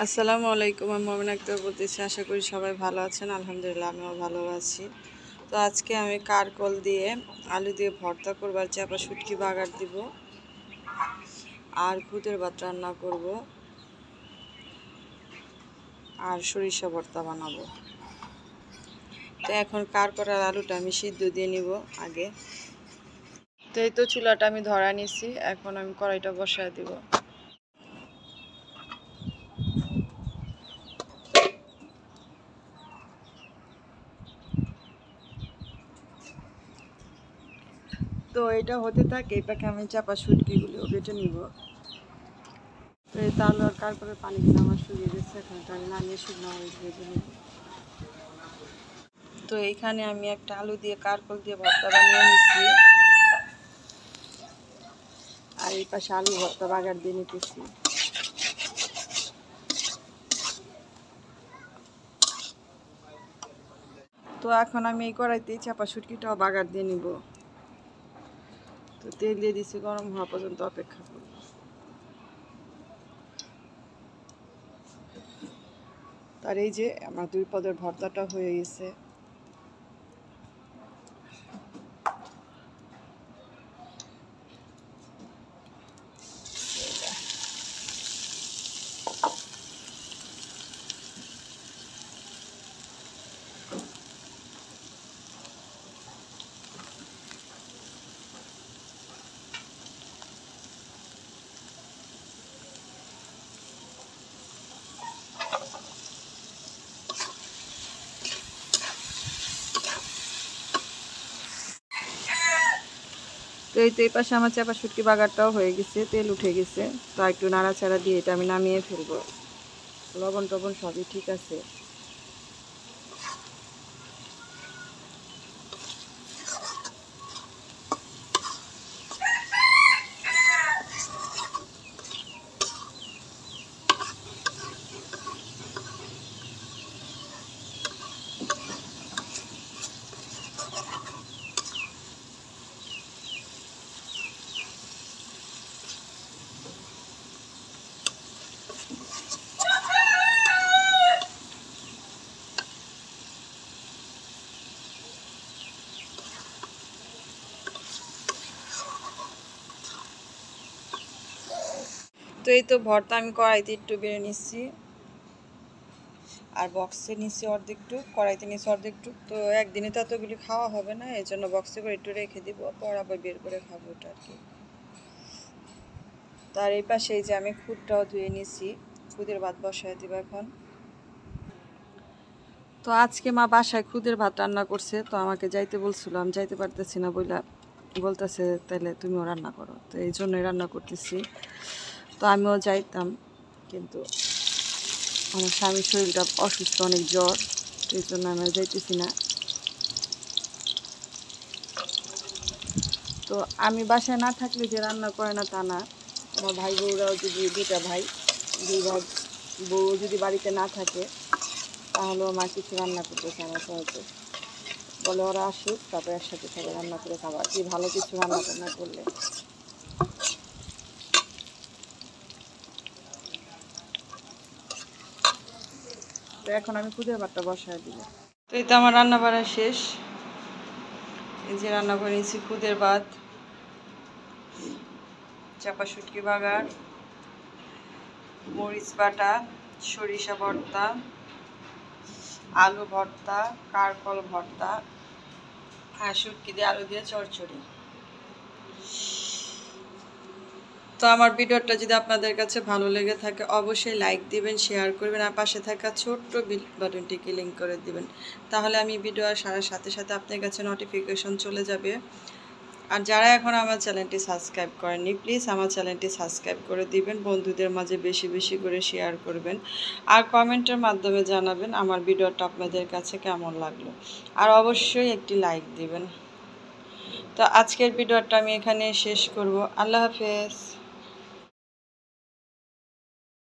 আসসালামু আলাইকুম। আমি মমিন আক্তার বলতেছি। আশা করি সবাই ভালো আছেন। আলহামদুলিল্লাহ আমিও ভালো আছি। তো আজকে আমি কারকল দিয়ে আলু দিয়ে ভর্তা করব, আর চাপা শুটকি বাগার দিব, আর খুদের ভাত রান্না করব, আর সরিষা ভর্তা বানাবো। তো এখন কারকলার আলুটা আমি সিদ্ধ দিয়ে নিব আগে। তো এই তো চুলাটা আমি ধরা নিছি, এখন আমি কড়াইটা বসায় দিব। তো এটা হতে থাকে, এই পাখে আমি চাপা শুটকিগুলো বেটে নিব। তো এই আলু আর কারকলের পানিগুলো আমার শুকিয়ে গেছে, এখন এটা আমি নামিয়ে শুকনো হয়ে ভেজে নিব। তো এইখানে আমি একটা আলু দিয়ে কারকল দিয়ে ভর্তা বানিয়ে নিচ্ছি, আর এই পাশে আলু ভর্তা বাগার দিয়ে নিতেছি। তো এখন আমি এই কড়াইতে চাপা শুটকিটাও বাগার দিয়ে নিব। তো তেল দিয়ে দিচ্ছি, গরম হওয়া পর্যন্ত অপেক্ষা করব। তার এই যে আমার 2 পদের ভর্তাটা হয়ে গেছে। তো এই পাশে আমার চাপা শুটকি বাগারটাও হয়ে গেছে, তেল উঠে গেছে। তো একটু নাড়াচাড়া দিয়ে এটা আমি নামিয়ে ফেলবো। লবণ টবণ সবই ঠিক আছে। তো এই তো ভর্তা আমি কড়াইতে একটু বেড়ে নিচ্ছি, আর বক্সে নিচ্ছি অর্ধেকটুক, কড়াইতে নিচ্ছি অর্ধেকটুক। তো একদিনে তো এতগুলি খাওয়া হবে না, এই জন্য বক্সে করে একটু রেখে দিব, পর আবার বের করে খাবো ওটা আর কি। তার এই পাশে এই যে আমি খুদটাও ধুয়ে নিছি, খুদের ভাত বসায় দিব এখন। তো আজকে মা বাসায় খুদের ভাত রান্না করছে, তো আমাকে যাইতে বলছিল, আমি যাইতে পারতেছি না বলতেছে তাহলে তুমিও রান্না করো। তো এই জন্যই রান্না করতেছি। তো আমিও যাইতাম, কিন্তু আমার স্বামীর শরীরটা অসুস্থ, অনেক জ্বর, তো এই জন্য আমি যাইতেছি না। তো আমি বাসায় না থাকলে যে রান্না করে না তা না, আমার ভাই বউরাও যদি, 2টা ভাই, 2 ভাই বউ যদি বাড়িতে না থাকে, তাহলেও মা কিছু রান্না করতেছে আমার সাথে। বলে ওরা আসুক, তারপরে একসাথে সবাই রান্না করে খাবার, কি ভালো কিছু রান্না টান্না করলে। তো এখন আমি খুদের ভাতটা বসায় দিব। তো এই তো আমার রান্না বাড়া শেষ। এই যে রান্না করে নিয়েছি খুদের ভাত, চাপা শুটকি বাগার, মরিচ বাটা, সরিষা ভর্তা, আলু ভর্তা, কারকল ভর্তা, আর শুটকি দিয়ে আলু দিয়ে চচ্চড়ি। তো আমার ভিডিওটা যদি আপনাদের কাছে ভালো লেগে থাকে, অবশ্যই লাইক দিবেন, শেয়ার করবেন, আর পাশে থাকা ছোট্ট বেল বাটনটি ক্লিক করে দিবেন। তাহলে আমি ভিডিও সারার সাথে সাথে আপনার কাছে নোটিফিকেশন চলে যাবে। আর যারা এখন আমার চ্যানেলটি সাবস্ক্রাইব করেননি, প্লিজ আমার চ্যানেলটি সাবস্ক্রাইব করে দিবেন, বন্ধুদের মাঝে বেশি বেশি করে শেয়ার করবেন, আর কমেন্টের মাধ্যমে জানাবেন আমার ভিডিওটা আপনাদের কাছে কেমন লাগলো, আর অবশ্যই একটি লাইক দিবেন। তো আজকের ভিডিওটা আমি এখানে শেষ করব। আল্লাহ হাফেজ।